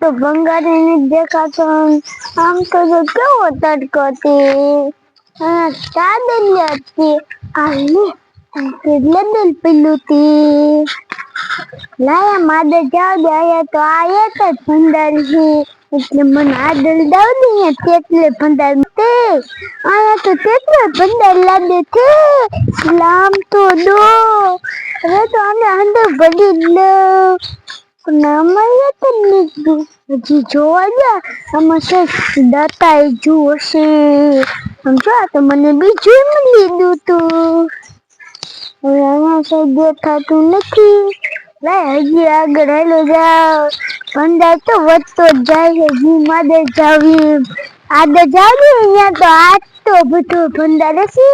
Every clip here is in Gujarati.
તો બંગાળી नहीं દેખાતો આમ તો જો કેવો તડકો છે ચાદર હતી આલે કેટલે દિલ પેલું લાયા માદે જાવ જાય તો આયા તો ભંડાર છે એટલે મને આદલ દાવ ને તેટલે ભંડાર તે આયા તો તેટલે ભંડાર લાગે છે લામ તો દો હવે તો આને અંદર ભરી લો નામાય તો હજી જોવા જા આમાં છે દાતા જુઓ છે સમજો તો મને બીજું લીધું તું હવે અહીંયા છે દેખાતું નથી હજી આગળ હાલો જાવ ભંડાર તો વધતો જ જાય છે જી માદે જાવી આદે જાવી અહીંયા તો આજ તો બધો ભંડાર છે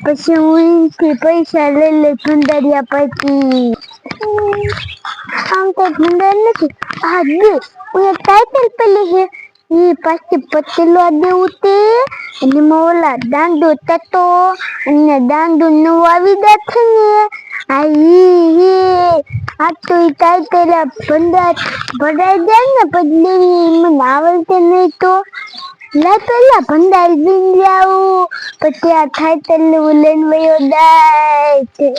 પછી હું અહીંથી પૈસા લઈ ભંડારિયા પૈકી આમ તો ભંડાર નથી આ દે હું ટાઈટલ પેલી છે એ પાછી પતલો દેવું તે અને મોલા દાંડો તતો અને દાંડો નું આવી દે ને આ આ તો ટાઈટલ ભંડાર ભરાઈ જાય ને પછી મને આવડતે નહીં તો લે પેલા ભંડાર બીન જાવું પછી આ ટાઈટલ લઈને વયો જાય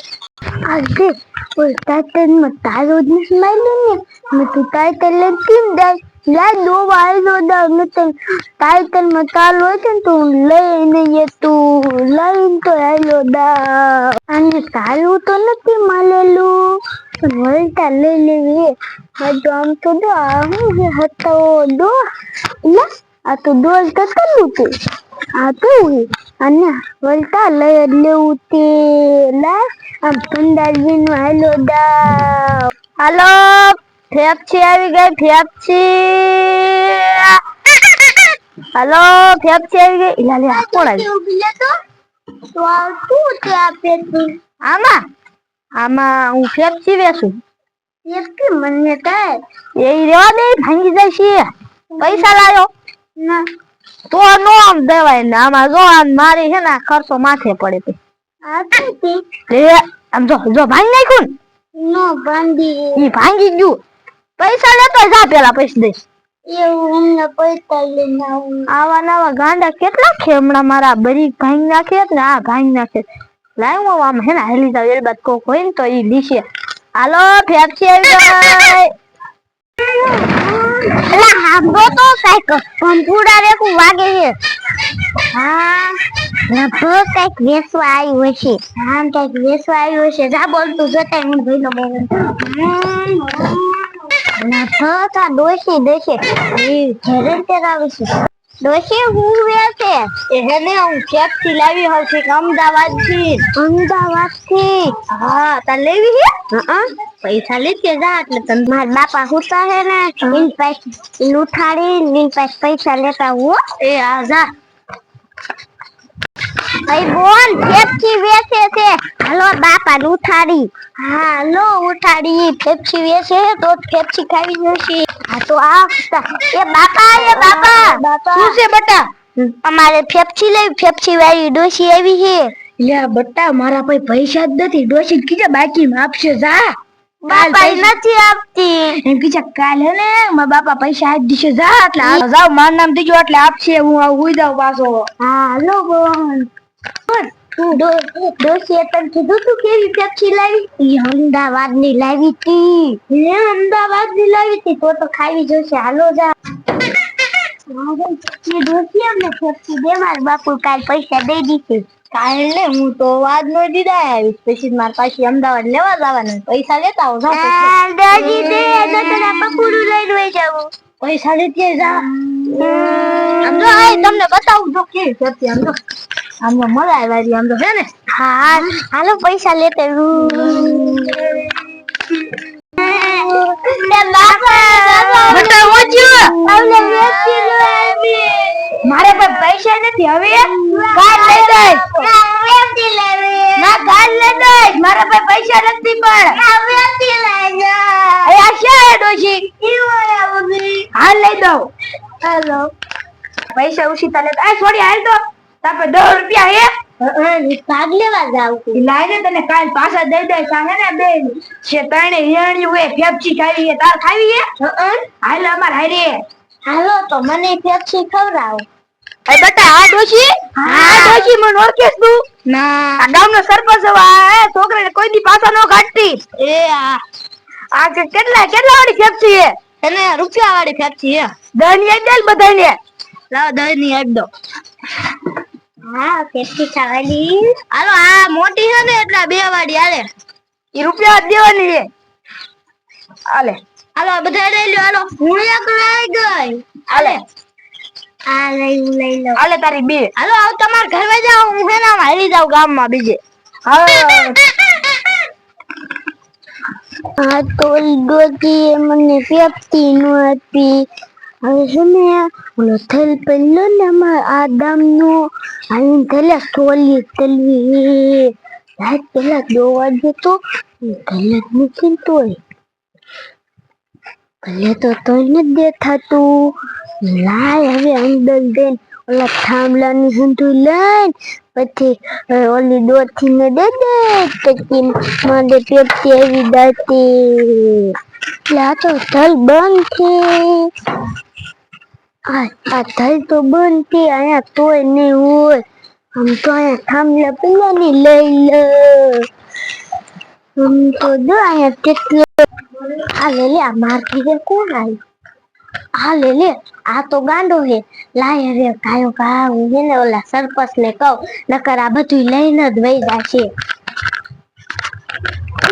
આજે ઓય ટાઈટલ માં તારો જ નથી માર્યું ને મેં તું ટાઈટલ લઈને કેમ જાય લા દો વાળો દા મેં તો ટાઈટલ માં તાલો છે ને તું લઈને તું લઈને તો આલો દા અને તાલું તો નથી માલેલું વળતા લઈ લેવી તો આમ તો દો હું જે હતો દો લે આ તો ડોલ તો કલું તે આ તો અને વળતા લઈ લેવું તે લા આમ ભંડાર બીનું હાલો દા હાલો ફેફસી આવી ગઈ ફેફસી હાલો ફેફસી આવી ગઈ ઇલા લે કોણ આવી તો આ શું છે આપે તું આમાં હું ફેફસી વેસું ફેફસી મને કાય એ રેવા દે ભાંગી જાય છે પૈસા લાયો ના તો નો આમ દેવાય ને આમાં જો આમ મારી છે ને ખર્ચો માથે પડે તે આ શું તે આમ જો ભાંગી નાખ્યું નો ભાંગી ગયું પૈસા લેતો જા પેલા પૈસા દઈશ એવું અમને પૈસા લઈને આવા નવા ગાંડા કેટલા છે હમણાં મારા બરી ભાંગી નાખે ને આ ભાંગી નાખે લાવ હું આમ હે ને હેલી જાવ એલ બાદ કોક હોય ને તો ઈ દીશે હાલો ફેફસી આવી ગઈ એલા હાંભો તો સાયકલ પંપુડા રે કો વાગે છે હા લભો કઈક વેસવા આવ્યું હશે હા કઈક વેસવા આવ્યું હશે જા બોલ તું જતા હું ભાઈ નો બોલ ના તો ડોશી દેશે એ ઘરે તે આવી છે ડોશી હું વેસે એને હું ફેફસી લાવી હોઉં છે અમદાવાદ થી હા તા લેવી છે હા પૈસા લેતે જા એટલે તને મારા બાપા હુતા હે ને ઇન પૈસા લૂઠાડી ઇન પૈસા લેતા હો એ આ જા ભાઈ બોલ ફેફસી વેચે છે હાલો બાપા ઉઠાડી હાલો ઉઠાડી ફેફસી વેચે તો ફેફસી ખાવી જશે હા તો આ એ બાપા શું છે બટા અમારે ફેફસી લઈ ફેફસી વાળી ડોશી આવી છે લે બટા મારા પાસે પૈસા જ નથી ડોશી કીધા બાકી માં આપશે જા બાપા નથી આપતી એમ કીધા કાલ હે ને મારા બાપા પૈસા આજ દીશે જા એટલે જાવ માર નામ દીજો એટલે આપશે હું હુઈ જાવ પાછો હા હાલો બોલ ડોશીએ તને કીધું તું કેવી ફેફસી લાવી અમદાવાદ ની લાવી તી અમદાવાદ ની લાવી તી તો ખાવી જશે હાલો જા ડોશી અમને ફેફસી દે મારા બાપુ કાલ પૈસા દઈ દીધે કાલ ને હું તો વાદ નો દીધા આવીશ પછી મારા પાછી અમદાવાદ લેવા જવાના પૈસા લેતા આવો દાદી દે તો તને પકડું લઈને વઈ જાવ પૈસા લેતે જા આમ જો તમને બતાવું જો કે ફેફસી આમ જો આમ મલાઈ વાળી આમ તો હે ને હા હાલો પૈસા લેતે બટા ઓજો આવલે વેચી લો મારે પર પૈસા નથી હવે કાલ લઈ દઈશ વેચી લેવે ના કાલ લઈ દઈશ મારા પર પૈસા નથી પણ વેચી લઈ જા એ આશા હે ડોશી ઈવો બધી હાલ લઈ દઉં હેલો પૈસા ઉછી તાલે આ છોડી હાલ તો તાપે 10 રૂપિયા હે ભાગ લેવા જાવ લાઈને તને કાલ પાછા દઈ દે સામે ને બે છે તણે હિયાણી હોય ફેફસી ખાવી છે તાર ખાવી છે હાલ અમાર હારે હાલો તો મને પેપ્સી ખવડાવો એ બેટા આ ડોશી મને ઓળખેસ તું ના આ ગામનો સરપંચ આ છોકરાને કોઈ દી પાછા નો કાઢતી એ આ કેટલા વાળી ફેફસી છે એને રૂપિયા વાળી પેપ્સી હે દહની આઈ દેલ બધાને લાવ દહીં આપી દો હા પેપ્સી ખાવાની હાલો આ મોટી છે ને એટલે 2 વાળી હાલે ઈ રૂપિયા દેવાની છે હાલે હાલો બધા લઈ લો હાલો હું એક લઈ ગઈ હાલે આ લઈ લો હાલે તારી બે હાલો આવ તમાર ઘર વે જાવ હું હે ના હારી જાવ ગામમાં બીજે આ તો ડોકી મને પેપ્સી નો આપી હવે છે ને ઓલો થેલ પેલો ને આ દામનો આવીને થેલે સોલી તલવી રાત પેલા દોવા જતો ગલત મૂકીને તોય ભલે તો તોય નથી દેખાતું લાય હવે અંદર જઈને ઓલા થાંભલાની હંધું લઈને પછી ઓલી દોથી ને દે પછી મને પેપ્સી આવી દાતી આ તો થલ બંધ છે આ થલ તો બંધ છે અહીંયા તોય નહીં હોય આમ તો અહીંયા થાંભલા પેલા ની લઈ લો આમ તો જો અહીંયા કેટલો આ લે આ મારથી કોણ આવ્યું હા લે આ તો ગાંડો હે લાય રે કાયો કા હું ને ઓલા સરપંચ ને કહું નકર આ બધું લઈને જ વઈ જાશે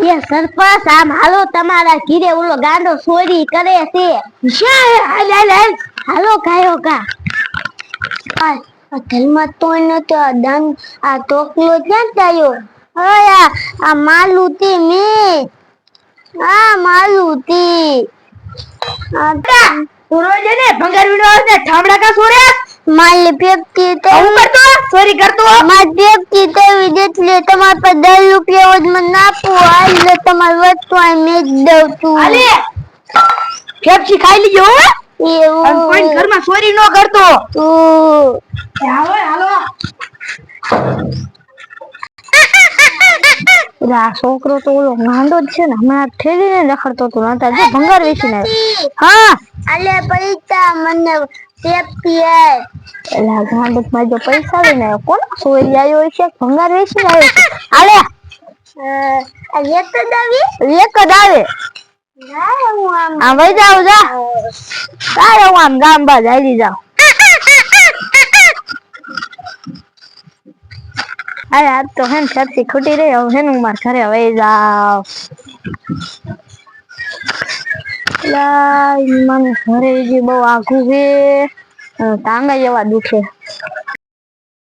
એ સરપંચ આમ હાલો તમારા ઘીરે ઓલો ગાંડો ચોરી કરે છે હાલો કાયો કા આ ધલમાં તો નતો આ દાન આ ટોકલો ક્યાં જાયો ઓયા આ માલુતી મે આ માલુતી રોજે ને ભંગાર વિનો આવે ઠામડા કા સોરે માલ પેપ્સી તો હું કરતો ચોરી કરતો માર પેપ્સી તો જેટલી તમાર પર 10 રૂપિયા જ મને આપો હાલ તમાર વસ્તુ આ મેજ દઉં તું હાલે પેપ્સી ખાઈ લીજો એવું અને કોઈ ઘરમાં ચોરી ન કરતો હાલો આ છોકરો તો ઓલો ગાંડો જ છે ને હમણાં ઠેલીને રખડતો હતો નતા જો ભંગાર વેચીને હા આલે પૈસા મને પેપ્સી એલા ગાંડો માં જો પૈસા લઈને કોણ ચોરી આવ્યો છે ભંગાર વેચીને આવ્યો છે આલે એક જ આવે આ વઈ જાવ જા તારે હું આમ ગામ બાજ આવી જાવ અરે આજ તો હે પેપ્સી ખૂટી રહી હવે હે હું માર ઘરે વઈ જાવ મને ઘરે જે બહુ આઘું છે ટાંગા જેવા દુખે